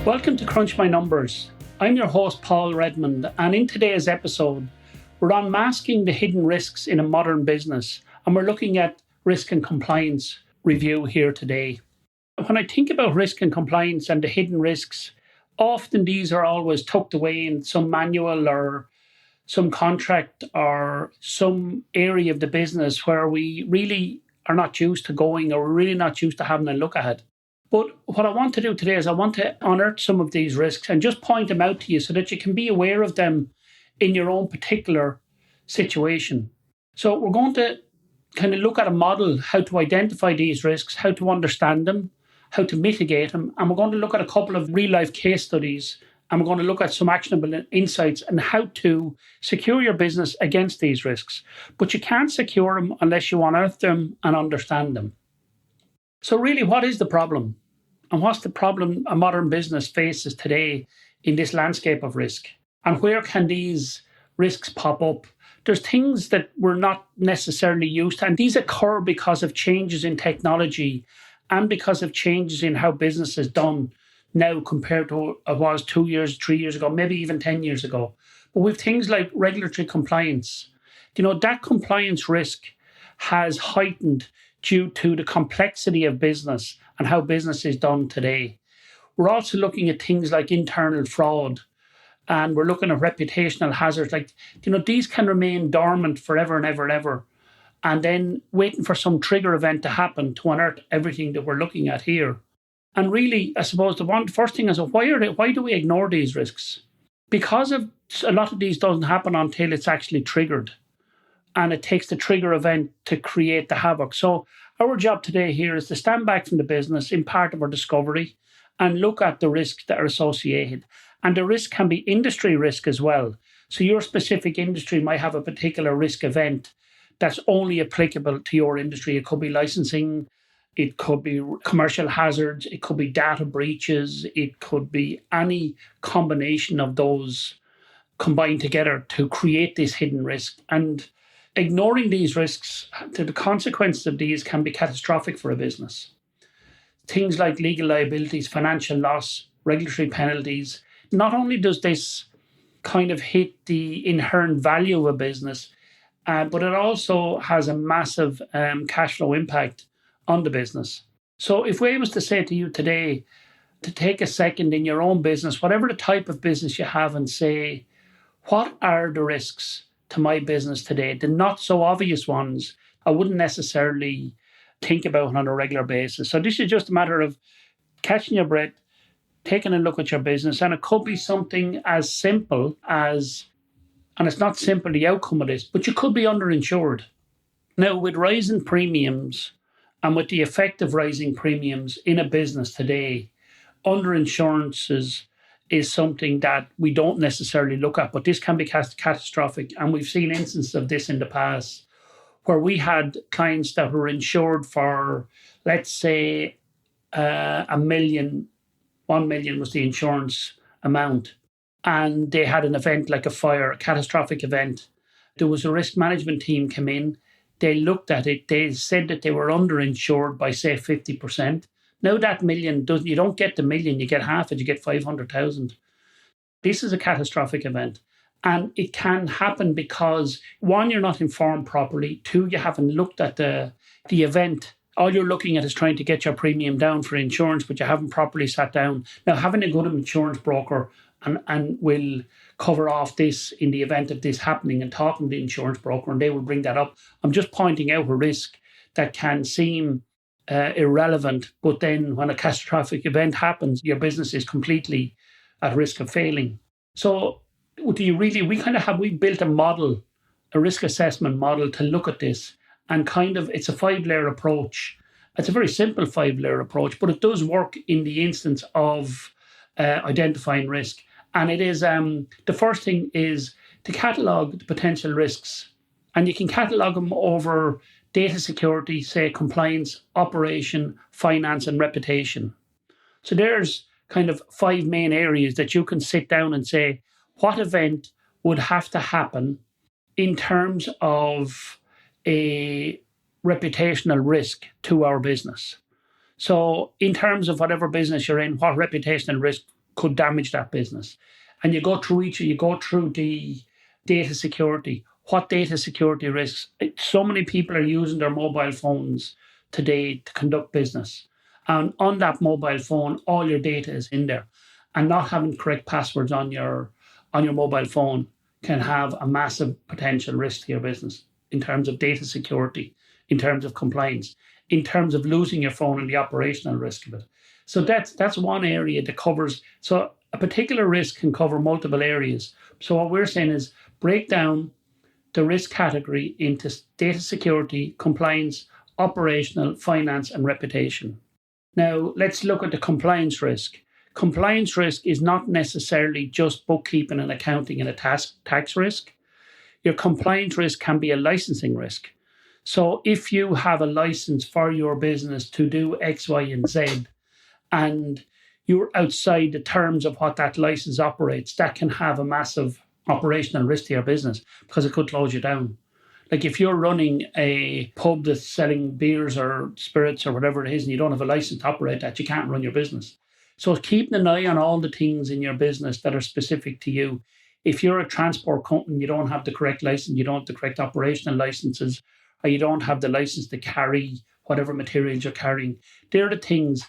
Welcome to Crunch My Numbers. I'm your host, Paul Redmond, and in today's episode, we're unmasking the hidden risks in a modern business, and we're looking at risk and compliance review here today. When I think about risk and compliance and the hidden risks, often these are always tucked away in some manual or some contract or some area of the business where we really are not used to going, or we're really not used to having a look at it. But what I want to do today is I want to unearth some of these risks and just point them out to you so that you can be aware of them in your own particular situation. So we're going to kind of look at a model, how to identify these risks, how to understand them, how to mitigate them. And we're going to look at a couple of real life case studies, and we're going to look at some actionable insights and how to secure your business against these risks. But you can't secure them unless you unearth them and understand them. So really, what is the problem? And what's the problem a modern business faces today in this landscape of risk? And where can these risks pop up? There's things that we're not necessarily used to, and these occur because of changes in technology and because of changes in how business is done now compared to what it was 2 years, 3 years ago, maybe even 10 years ago. But with things like regulatory compliance, that compliance risk has heightened due to the complexity of business and how business is done today. We're also looking at things like internal fraud, and we're looking at reputational hazards. These can remain dormant forever and ever and ever, and then waiting for some trigger event to happen to unearth everything that we're looking at here. And really, I suppose first thing is, why do we ignore these risks? Because of a lot of these doesn't happen until it's actually triggered, and it takes the trigger event to create the havoc. So our job today here is to stand back from the business in part of our discovery and look at the risks that are associated. And the risk can be industry risk as well. So your specific industry might have a particular risk event that's only applicable to your industry. It could be licensing, it could be commercial hazards, it could be data breaches, it could be any combination of those combined together to create this hidden risk. And ignoring these risks, the consequences of these can be catastrophic for a business. Things like legal liabilities, financial loss, regulatory penalties. Not only does this kind of hit the inherent value of a business, but it also has a massive cash flow impact on the business. So if we was to say to you today, to take a second in your own business, whatever the type of business you have, and say, what are the risks to my business today? The not so obvious ones I wouldn't necessarily think about on a regular basis. So this is just a matter of catching your breath, taking a look at your business, and it could be something as simple as, and it's not simple the outcome of this, but you could be underinsured. Now, with rising premiums and with the effect of rising premiums in a business today, underinsurances is something that we don't necessarily look at, but this can be catastrophic. And we've seen instances of this in the past where we had clients that were insured for, let's say, $1 million. 1 million was the insurance amount. And they had an event like a fire, a catastrophic event. There was a risk management team come in. They looked at it. They said that they were underinsured by, say, 50%. Now that million you don't get the million, you get half it, you get 500,000. This is a catastrophic event. And it can happen because, one, you're not informed properly. Two, you haven't looked at the event. All you're looking at is trying to get your premium down for insurance, but you haven't properly sat down. Now, having a good insurance broker and will cover off this in the event of this happening, and talking to the insurance broker, and they will bring that up. I'm just pointing out a risk that can seem irrelevant, but then when a catastrophic event happens, your business is completely at risk of failing. So we built a model, a risk assessment model to look at this, and it's a 5-layer approach. It's a very simple 5-layer approach, but it does work in the instance of identifying risk. And it is, the first thing is to catalogue the potential risks, and you can catalogue them over data security, say compliance, operation, finance, and reputation. So there's kind of 5 main areas that you can sit down and say, what event would have to happen in terms of a reputational risk to our business? So in terms of whatever business you're in, what reputational risk could damage that business. And you go through you go through the data security. What data security risks? So many people are using their mobile phones today to conduct business. And on that mobile phone, all your data is in there. And not having correct passwords on your mobile phone can have a massive potential risk to your business in terms of data security, in terms of compliance, in terms of losing your phone and the operational risk of it. So that's one area that covers. So a particular risk can cover multiple areas. So what we're saying is break down the risk category into data security, compliance, operational, finance, and reputation. Now, let's look at the compliance risk. Compliance risk is not necessarily just bookkeeping and accounting and a tax risk. Your compliance risk can be a licensing risk. So if you have a license for your business to do X, Y, and Z, and you're outside the terms of what that license operates, that can have a massive operational risk to your business because it could close you down. Like if you're running a pub that's selling beers or spirits or whatever it is, and you don't have a license to operate that, you can't run your business. So keeping an eye on all the things in your business that are specific to you. If you're a transport company, you don't have the correct license, you don't have the correct operational licenses, or you don't have the license to carry whatever materials you're carrying. They're the things.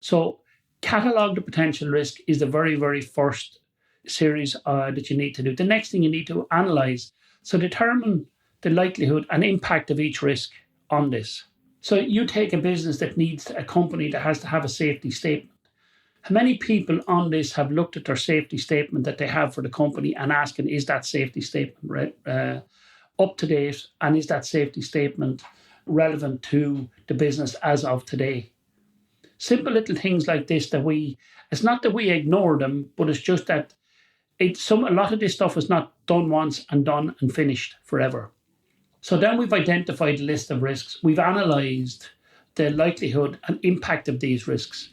So catalog the potential risk is the very, very first series that you need to do. The next thing you need to analyze. So determine the likelihood and impact of each risk on this. So you take a business that needs a company that has to have a safety statement. How many people on this have looked at their safety statement that they have for the company and asking, is that safety statement up to date? And is that safety statement relevant to the business as of today? Simple little things like this it's not that we ignore them, but it's just that a lot of this stuff is not done once and done and finished forever. So then we've identified a list of risks. We've analysed the likelihood and impact of these risks.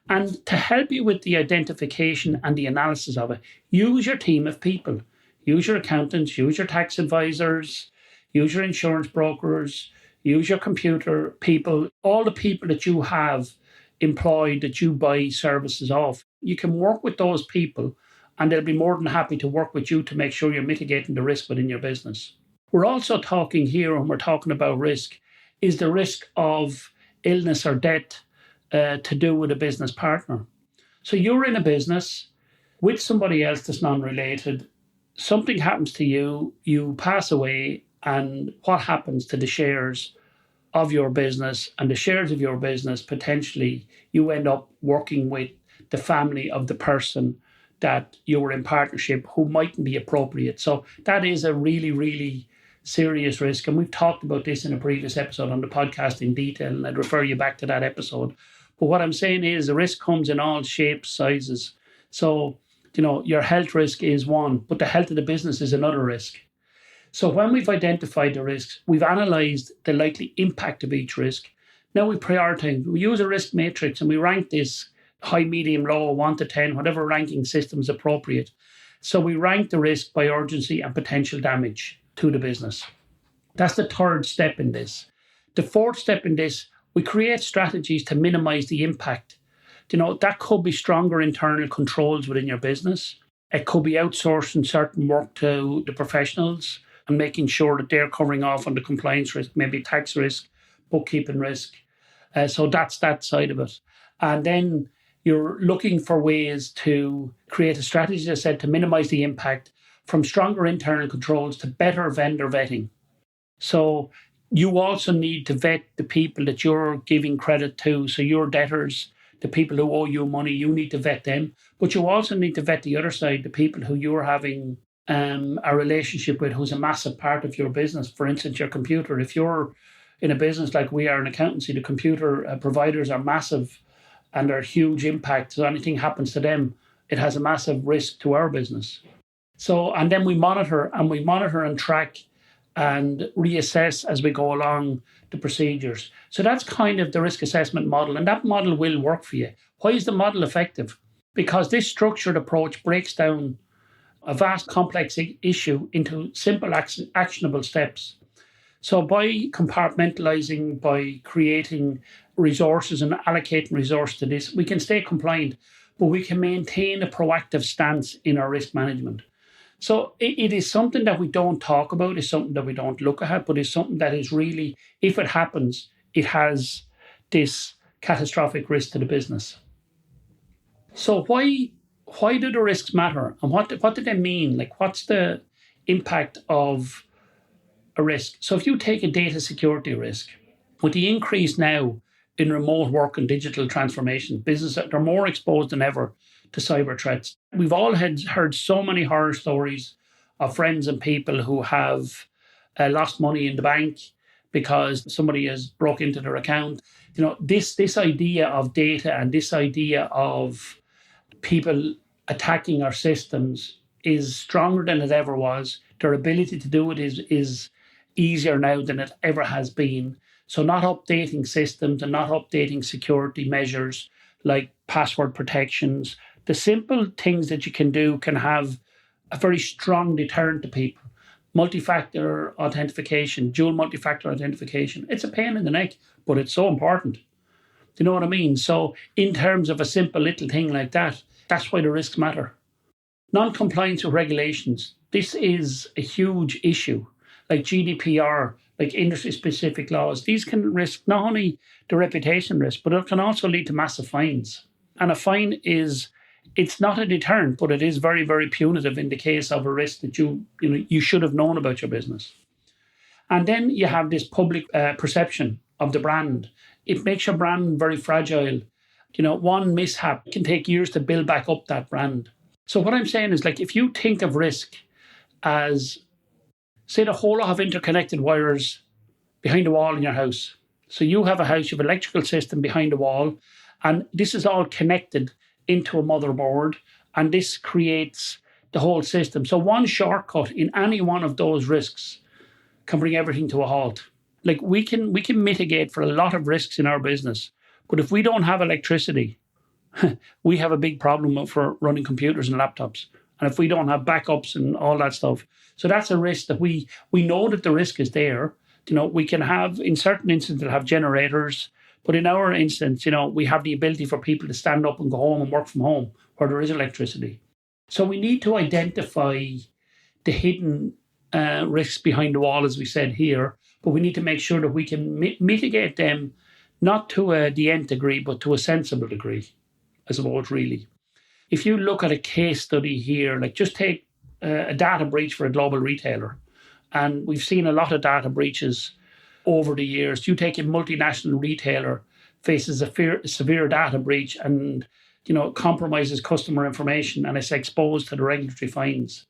And to help you with the identification and the analysis of it, use your team of people. Use your accountants, use your tax advisors, use your insurance brokers, use your computer people, all the people that you have employed that you buy services of. You can work with those people and they'll be more than happy to work with you to make sure you're mitigating the risk within your business. We're also talking here, when we're talking about risk, is the risk of illness or death to do with a business partner. So you're in a business with somebody else that's non-related. Something happens to you, you pass away, and what happens to the shares of your business and the shares of your business? Potentially, you end up working with the family of the person that you were in partnership who mightn't be appropriate. So that is a really, really serious risk. And we've talked about this in a previous episode on the podcast in detail, and I'd refer you back to that episode. But what I'm saying is the risk comes in all shapes, sizes. So, your health risk is one, but the health of the business is another risk. So when we've identified the risks, we've analysed the likely impact of each risk. Now we prioritize. We use a risk matrix and we rank this high, medium, low, 1 to 10, whatever ranking system is appropriate. So we rank the risk by urgency and potential damage to the business. That's the third step in this. The fourth step in this, we create strategies to minimise the impact. That could be stronger internal controls within your business. It could be outsourcing certain work to the professionals and making sure that they're covering off on the compliance risk, maybe tax risk, bookkeeping risk. So that's that side of it. And then you're looking for ways to create a strategy, as I said, to minimise the impact, from stronger internal controls to better vendor vetting. So you also need to vet the people that you're giving credit to. So your debtors, the people who owe you money, you need to vet them. But you also need to vet the other side, the people who you're having a relationship with, who's a massive part of your business. For instance, your computer. If you're in a business like we are in accountancy, the computer providers are massive and they're huge impact. So anything happens to them, it has a massive risk to our business. So, and then we monitor and track and reassess as we go along the procedures. So that's kind of the risk assessment model, and that model will work for you. Why is the model effective? Because this structured approach breaks down a vast complex issue into simple actionable steps. So by compartmentalizing, by creating resources and allocating resources to this, we can stay compliant. but we can maintain a proactive stance in our risk management. So it is something that we don't talk about, it's something that we don't look at, but it's something that is really, if it happens, it has this catastrophic risk to the business. So why do the risks matter, and what do they mean? Like, what's the impact of a risk? So if you take a data security risk, with the increase now in remote work and digital transformation, businesses are more exposed than ever to cyber threats. We've all heard so many horror stories of friends and people who have lost money in the bank because somebody has broke into their account. This idea of data and this idea of people attacking our systems is stronger than it ever was. Their ability to do it is easier now than it ever has been. So not updating systems and not updating security measures like password protections, the simple things that you can do can have a very strong deterrent to people. Multi-factor authentication, dual multi-factor authentication, it's a pain in the neck, but it's so important. Do you know what I mean? So in terms of a simple little thing like that, that's why the risks matter. Non-compliance with regulations, this is a huge issue. Like GDPR, like industry-specific laws, these can risk not only the reputation risk, but it can also lead to massive fines. And a fine it's not a deterrent, but it is very, very punitive in the case of a risk that you should have known about your business. And then you have this public perception of the brand. It makes your brand very fragile. One mishap can take years to build back up that brand. So what I'm saying is, like, if you think of risk as, say, the whole lot of interconnected wires behind the wall in your house. So you have a house, you have an electrical system behind the wall, and this is all connected into a motherboard, and this creates the whole system. So one shortcut in any one of those risks can bring everything to a halt. Like, we can mitigate for a lot of risks in our business, but if we don't have electricity, we have a big problem for running computers and laptops. And if we don't have backups and all that stuff, so that's a risk that we know that the risk is there. We can have, in certain instances, have generators, but in our instance, we have the ability for people to stand up and go home and work from home where there is electricity. So we need to identify the hidden risks behind the wall, as we said here, but we need to make sure that we can mitigate them, not to the nth degree, but to a sensible degree, I suppose, really. If you look at a case study here, like, just take a data breach for a global retailer, and we've seen a lot of data breaches over the years. You take a multinational retailer, faces a severe data breach and compromises customer information and is exposed to the regulatory fines.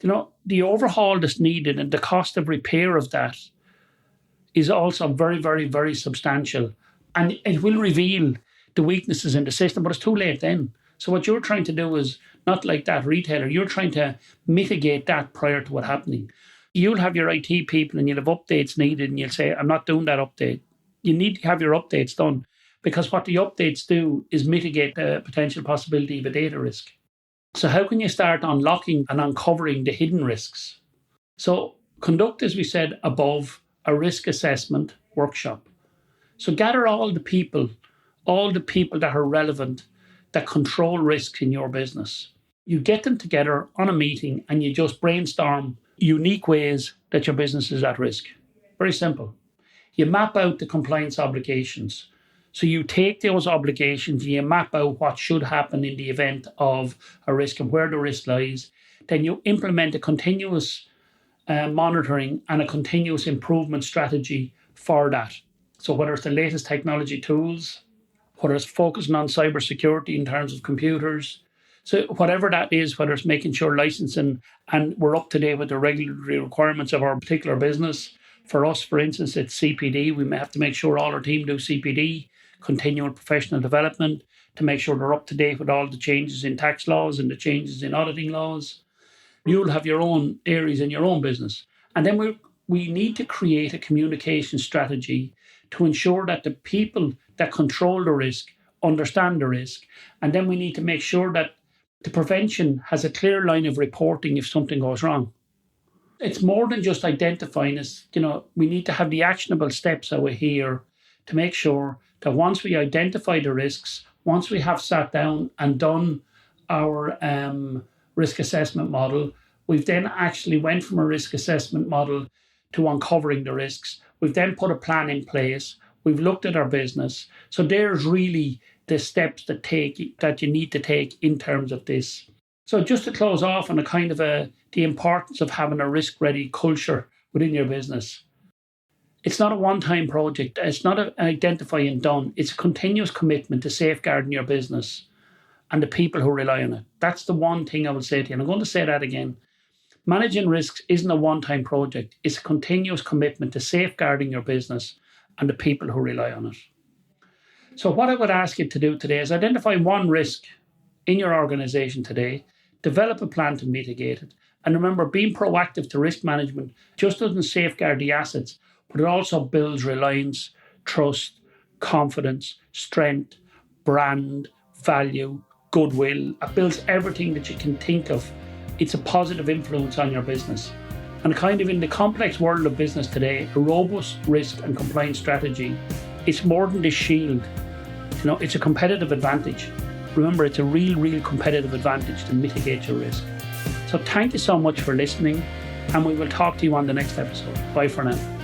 The overhaul that's needed and the cost of repair of that is also very, very, very substantial. And it will reveal the weaknesses in the system, but it's too late then. So what you're trying to do is, not like that retailer, you're trying to mitigate that prior to what happening. You'll have your IT people and you'll have updates needed, and you'll say, I'm not doing that update. You need to have your updates done, because what the updates do is mitigate the potential possibility of a data risk. So how can you start unlocking and uncovering the hidden risks? So conduct, as we said above, a risk assessment workshop. So gather all the people that are relevant, that control risks in your business. You get them together on a meeting and you just brainstorm unique ways that your business is at risk. Very simple. You map out the compliance obligations. So you take those obligations and you map out what should happen in the event of a risk and where the risk lies. Then you implement a continuous monitoring and a continuous improvement strategy for that. So whether it's the latest technology tools, whether it's focusing on cybersecurity in terms of computers, so whatever that is, whether it's making sure licensing and we're up to date with the regulatory requirements of our particular business. For us, for instance, it's CPD. We may have to make sure all our team do CPD, continual professional development, to make sure they're up to date with all the changes in tax laws and the changes in auditing laws. You'll have your own areas in your own business. And then we need to create a communication strategy to ensure that the people that control the risk understand the risk. And then we need to make sure that the prevention has a clear line of reporting if something goes wrong. It's more than just identifying us. We need to have the actionable steps over here to make sure that once we identify the risks, once we have sat down and done our risk assessment model, we've then actually went from a risk assessment model to uncovering the risks. We've then put a plan in place. We've looked at our business. So there's really the steps that you need to take in terms of this. So just to close off on the importance of having a risk-ready culture within your business. It's not a one-time project. It's not an identify and done. It's a continuous commitment to safeguarding your business and the people who rely on it. That's the one thing I would say to you. And I'm going to say that again. Managing risks isn't a one-time project. It's a continuous commitment to safeguarding your business and the people who rely on it. So what I would ask you to do today is identify one risk in your organization today, develop a plan to mitigate it, and remember, being proactive to risk management just doesn't safeguard the assets, but it also builds reliance, trust, confidence, strength, brand, value, goodwill. It builds everything that you can think of. It's a positive influence on your business. And in the complex world of business today, a robust risk and compliance strategy, it's more than this shield. It's a competitive advantage. Remember, it's a real competitive advantage to mitigate your risk. So thank you so much for listening, and we will talk to you on the next episode. Bye for now.